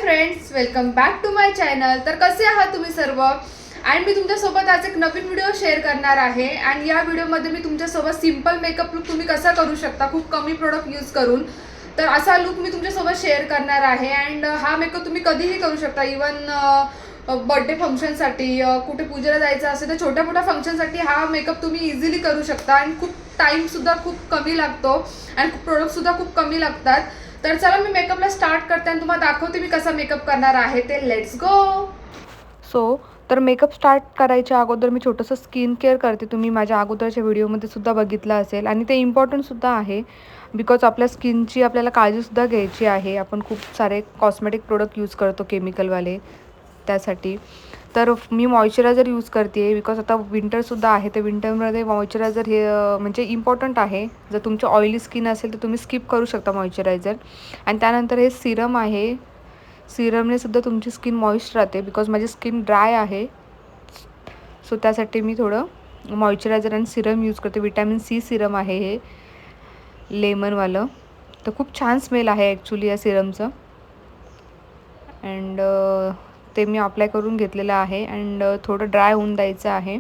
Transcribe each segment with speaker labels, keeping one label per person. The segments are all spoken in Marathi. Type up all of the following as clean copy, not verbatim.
Speaker 1: Friends, welcome back to my channel. तर कसे आहात तुम्ही सर्व? आणि मी तुमच्यासोबत आज एक नवीन व्हिडिओ शेअर करणार आहे. आणि या व्हिडिओमध्ये मी तुमच्यासोबत सिंपल मेकअप लुक तुम्ही कसा करू शकता खूप कमी प्रोडक्ट यूज करून, तर असा लुक मी तुमच्यासोबत शेअर करणार आहे. अँड हा मेकअप तुम्ही कधीही करू शकता. इवन बर्थडे फंक्शनसाठी, कुठे पूजेला जायचं असेल तर छोट्या मोठ्या फंक्शनसाठी हा मेकअप तुम्ही इझिली करू शकता. आणि खूप टाईमसुद्धा खूप कमी लागतो आणि प्रोडक्टसुद्धा खूप कमी लागतात. तर चला मी मेकअपला स्टार्ट करते आणि तुम्हाला दाखवते मी कसा मेकअप करणार आहे ते. Let's go.
Speaker 2: तर मेकअप स्टार्ट करायच्या अगोदर मी छोटंसं स्किन केअर करते. तुम्ही माझ्या अगोदरच्या व्हिडिओमध्ये सुद्धा बघितलं असेल आणि ते इम्पॉर्टंटसुद्धा आहे. बिकॉज आपल्या स्किनची आपल्याला काळजीसुद्धा घ्यायची आहे. आपण खूप सारे कॉस्मेटिक प्रोडक्ट यूज करतो केमिकलवाले, त्यासाठी. तर मी मॉइश्चरायझर यूज करते आहे. बिकॉज आता विंटरसुद्धा आहे, तर विंटरमध्ये मॉइश्चरायझर हे म्हणजे इम्पॉर्टंट आहे. जर तुमची ऑइली स्किन असेल तर तुम्ही स्किप करू शकता मॉइश्चरायझर. आणि त्यानंतर हे सिरम आहे. सिरमने सुद्धा तुमची स्किन मॉइस्ट राहते. बिकॉज माझी स्किन ड्राय आहे, सो त्यासाठी मी थोडं मॉइश्चरायझर आणि सिरम यूज करते. विटॅमिन सी सिरम आहे हे, लेमनवालं. तर खूप छान स्मेल आहे ॲक्च्युली या सिरमचं. अँड ते मी अप्लाय करून घेतलेलं आहे. अँड थोडं ड्राय होऊन द्यायचं आहे.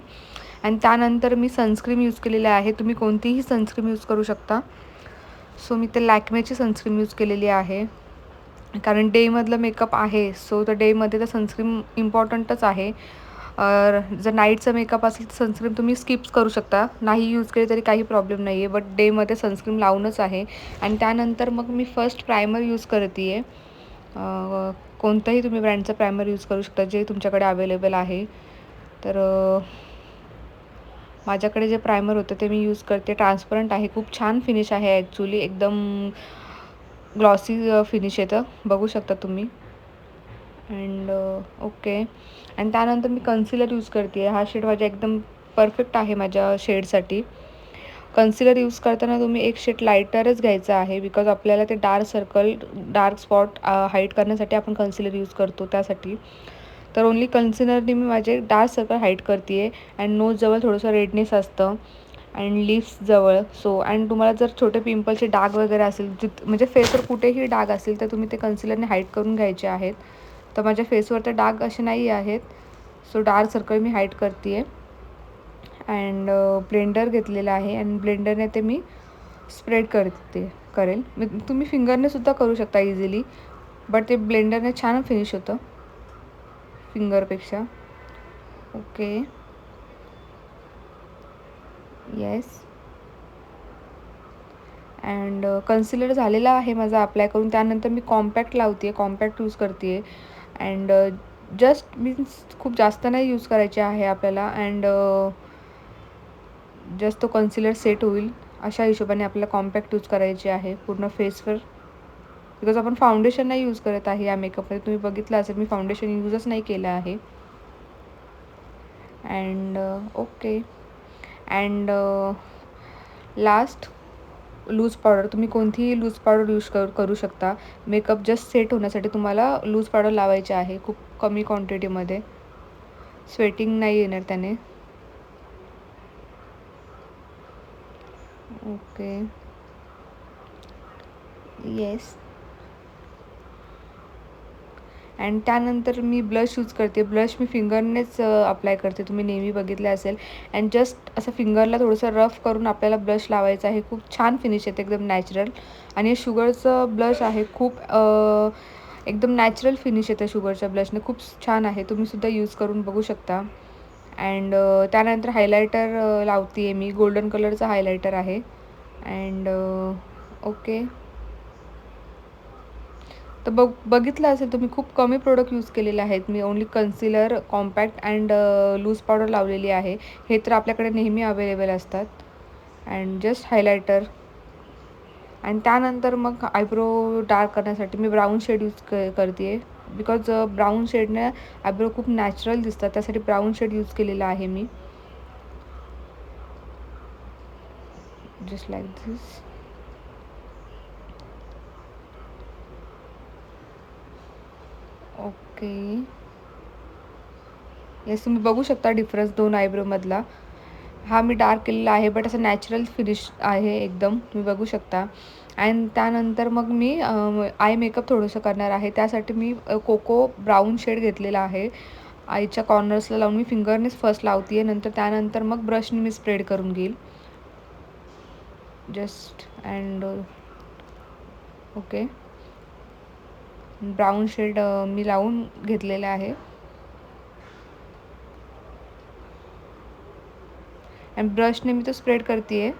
Speaker 2: आणि त्यानंतर मी सनस्क्रीम यूज केलेली आहे. तुम्ही कोणतीही सनस्क्रीम यूज करू शकता. सो मी ते लॅक्मेची सनस्क्रीम यूज केलेली आहे, कारण डेमधलं मेकअप आहे. सो तर डेमध्ये तर सनस्क्रीम इम्पॉर्टंटच आहे. जर नाईटचा मेकअप असेल तर सनस्क्रीम तुम्ही स्किप्स करू शकता, नाही यूज केली तरी काही प्रॉब्लेम नाही आहे. बट डेमध्ये सनस्क्रीम लावूनच आहे. आणि त्यानंतर मग मी फर्स्ट प्रायमर यूज करते आहे. कोणतंही तुम्ही ब्रँडचं प्रायमर यूज करू शकता जे तुमच्याकडे अवेलेबल आहे. तर माझ्याकडे जे प्रायमर होतं ते मी यूज करते. ट्रान्सपरंट आहे, खूप छान फिनिश आहे ॲक्च्युली. एकदम ग्लॉसी फिनिश येतं, बघू शकता तुम्ही. And okay. आणि त्यानंतर मी कन्सिलर यूज करते आहे. हा शेड माझ्या एकदम परफेक्ट आहे माझ्या शेडसाठी. कन्सिलर यूज करताना तुम्ही एक शेड लायटरच घ्यायचं आहे. बिकॉज आपल्याला ते dark circle, dark spot hide करण्यासाठी आपण कन्सिलर यूज करतो, त्यासाठी. तर ओन्ली कन्सिलरने मी माझे डार्क सर्कल हाईड करते आहे. अँड नोजजवळ थोडंसं रेडनेस असतं अँड लिप्सजवळ. सो अँड तुम्हाला जर छोटे पिंपलचे डाग वगैरे असेल, म्हणजे फेसवर कुठेही डाग असेल तर तुम्ही ते कन्सिलरने हाईड करून घ्यायचे आहेत. तर माझ्या फेसवर तर डाग असे नाही आहेत. सो डार्क सर्कल मी हाईड करते आहे. अँड ब्लेंडर घेतलेला आहे आणि ब्लेंडरने ते मी स्प्रेड करेल. तुम्ही फिंगरने सुद्धा करू शकता इझिली, बट ते ब्लेंडरने छान फिनिश होतं फिंगरपेक्षा. Okay, yes. अँड कन्सिलर झालेला आहे माझा अप्लाय करून. त्यानंतर मी कॉम्पॅक्ट लावते आहे, कॉम्पॅक्ट यूज करते आहे. अँड जस्ट मीन्स खूप जास्त नाही यूज करायचे आहे आपल्याला. अँड जस्ट तो कन्सिलर सेट होईल अशा हिशोबाने आपल्याला कॉम्पॅक्ट यूज करायचे आहे पूर्ण फेसवर. बिकॉज आपण फाउंडेशन नाही यूज करत आहे या मेकअपमध्ये. तुम्ही बघितलं असेल मी फाउंडेशन यूजच नाही केलं आहे. And okay. And last, loose powder. तुम्ही कोणतीही लूज पावडर यूज करू शकता. मेकअप जस्ट सेट होण्यासाठी तुम्हाला लूज पावडर लावायची आहे, खूप कमी क्वांटिटीमध्ये. स्वेटिंग नाही येणार त्याने. Okay, yes. अँड त्यानंतर मी ब्लश यूज करते. ब्लश मी फिंगरनेच अप्लाय करते, तुम्ही नेहमी बघितलं असेल. अँड जस्ट असं फिंगरला थोडंसं रफ करून आपल्याला ब्लश लावायचं आहे. खूप छान फिनिश येते, एकदम नॅचरल. आणि हे शुगरचं ब्लश आहे, खूप एकदम नॅचरल फिनिश येतं शुगरच्या ब्लशने, खूप छान आहे. तुम्हीसुद्धा यूज करून बघू शकता. अँड त्यानंतर हायलायटर लावते आहे मी. गोल्डन कलरचा हायलायटर आहे. And okay. तर बघितलं असेल तुम्ही, खूप कमी प्रोडक्ट यूज केलेले आहेत मी. Only concealer, compact and loose powder लावलेली आहे. हे तर आपल्याकडे नेहमी अवेलेबल असतात. And just highlighter. आणि त्यानंतर मग आयब्रो डार्क करण्यासाठी मी ब्राऊन शेड यूज करते आहे. बिकॉज ब्राऊन शेडने आयब्रो खूप नॅचरल दिसतात, त्यासाठी ब्राऊन शेड यूज केलेला आहे मी. Just like this. Okay, yes. तुम्ही बघू शकता डिफरन्स दोन आयब्रोमधला. हा मी डार्क केलेला आहे, बट असं नॅचरल फिनिश आहे एकदम, तुम्ही बघू शकता. आणि त्यानंतर मग मी आय मेकअप थोडंसं करणार आहे. त्यासाठी मी कोको ब्राऊन शेड घेतलेला आहे. आईच्या कॉर्नर्सला लावून मी फिंगरनेच फर्स्ट लावते आहे, नंतर त्यानंतर मग ब्रशने मी स्प्रेड करून घेईल just. And okay, brown shade मी लावून घेतलेला आहे. आणि ब्रशने मी तो स्प्रेड करते आहे,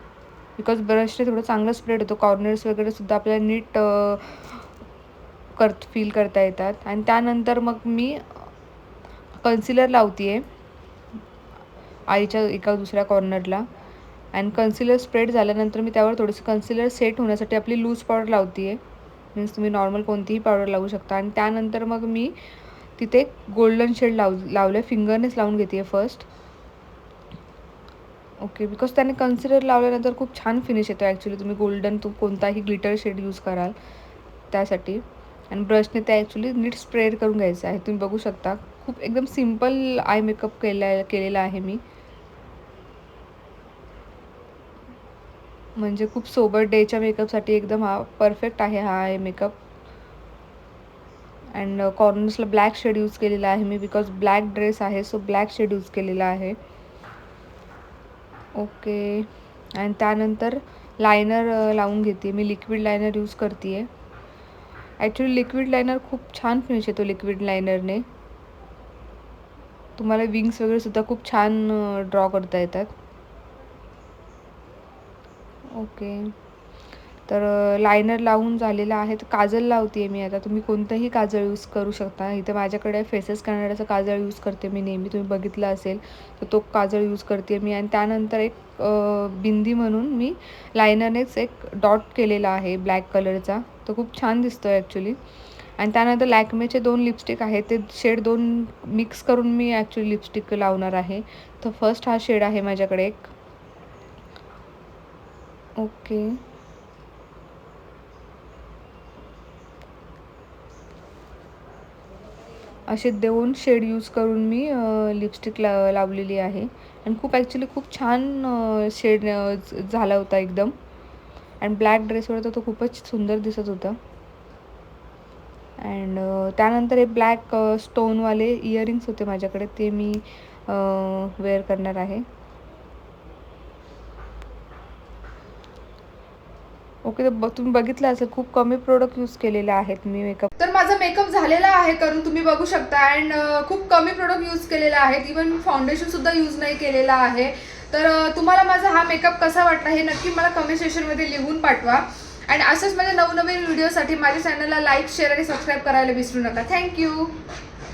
Speaker 2: बिकॉज ब्रशने थोडं चांगलं स्प्रेड होतो. कॉर्नर्स वगैरे सुद्धा आपल्याला नीट फील करता येतात. आणि त्यानंतर मग मी कन्सिलर लावते आहे आईच्या एका दुसऱ्या कॉर्नरला. आणि कन्सिलर स्प्रेड झाल्यानंतर मी त्यावर थोडंसं कन्सिलर सेट होण्यासाठी आपली लूज पावडर लावते आहे. मीन्स तुम्ही नॉर्मल कोणतीही पावडर लावू शकता. आणि त्यानंतर मग मी तिथे गोल्डन शेड लावलं फिंगरनेच लावून घेते आहे फर्स्ट. ओके, बिकॉज त्याने कन्सिलर लावल्यानंतर खूप छान फिनिश येतो ॲक्च्युली. तुम्ही गोल्डन कोणताही ग्लिटर शेड यूज कराल त्यासाठी. आणि ब्रशने ते ॲक्च्युली नीट स्प्रेड करून घ्यायचं आहे. तुम्ही बघू शकता खूप एकदम सिम्पल आय मेकअप केलेला आहे मी. म्हणजे खूप सोबर डेच्या मेकअपसाठी एकदम हा परफेक्ट आहे हा आय मेकअप. अँड कॉर्नर्सला ब्लॅक शेड यूज केलेला आहे मी, बिकॉज ब्लॅक ड्रेस आहे, सो ब्लॅक शेड यूज केलेला आहे. ओके, आणि त्यानंतर लायनर लावून घेते मी. लिक्विड लायनर यूज करते आहे. ॲक्च्युली लिक्विड लायनर खूप छान फिनिश येतो लिक्विड लायनरने. तुम्हाला विंग्स वगैरे सुद्धा खूप छान ड्रॉ करता येतात. ओके, तर लायनर लावून झालेलं आहे. तर काजल लावते आहे मी आता. तुम्ही कोणतंही काजळ यूज करू शकता. इथे माझ्याकडे फेसेस कॅनडाचं काजळ यूज करते मी नेहमी, तुम्ही बघितलं असेल तर तो काजळ यूज करते मी. आणि त्यानंतर एक बिंदी म्हणून मी लायनरनेच एक डॉट केलेला आहे ब्लॅक कलरचा, तो खूप छान दिसतो ॲक्च्युली. आणि त्यानंतर लॅक्मेचे 2 लिपस्टिक आहेत, ते शेड 2 मिक्स करून मी ॲक्च्युली लिपस्टिक लावणार आहे. तर फर्स्ट हा शेड आहे माझ्याकडे एक. ओके, असे 2 शेड यूज करून मी लिपस्टिक लावलेली आहे. आणि खूप ॲक्च्युली खूप छान शेड झाला होता एकदम. आणि ब्लॅक ड्रेसवर तर तो खूपच सुंदर दिसत होता. अँड त्यानंतर हे ब्लॅक स्टोनवाले इयरिंग्स होते माझ्याकडे, ते मी वेअर करणार आहे. ओके, तर तुम्ही बघितलं असेल खूप कमी प्रोडक्ट यूज केलेले आहेत मी मेकअप.
Speaker 1: तर माझा मेकअप झालेला आहे करून, तुम्ही बघू शकता. अँड खूप कमी प्रोडक्ट यूज केलेले आहेत. इवन मी फाउंडेशन सुद्धा यूज नाही केलेला आहे. तर तुम्हाला माझा हा मेकअप कसा वाटला हे नक्की मला कमेंट सेक्शनमध्ये लिहून पाठवा. आणि अशाच माझ्या नवनवीन व्हिडिओसाठी माझ्या चॅनलला लाईक, शेअर आणि सबस्क्राईब करायला विसरू नका. थँक्यू.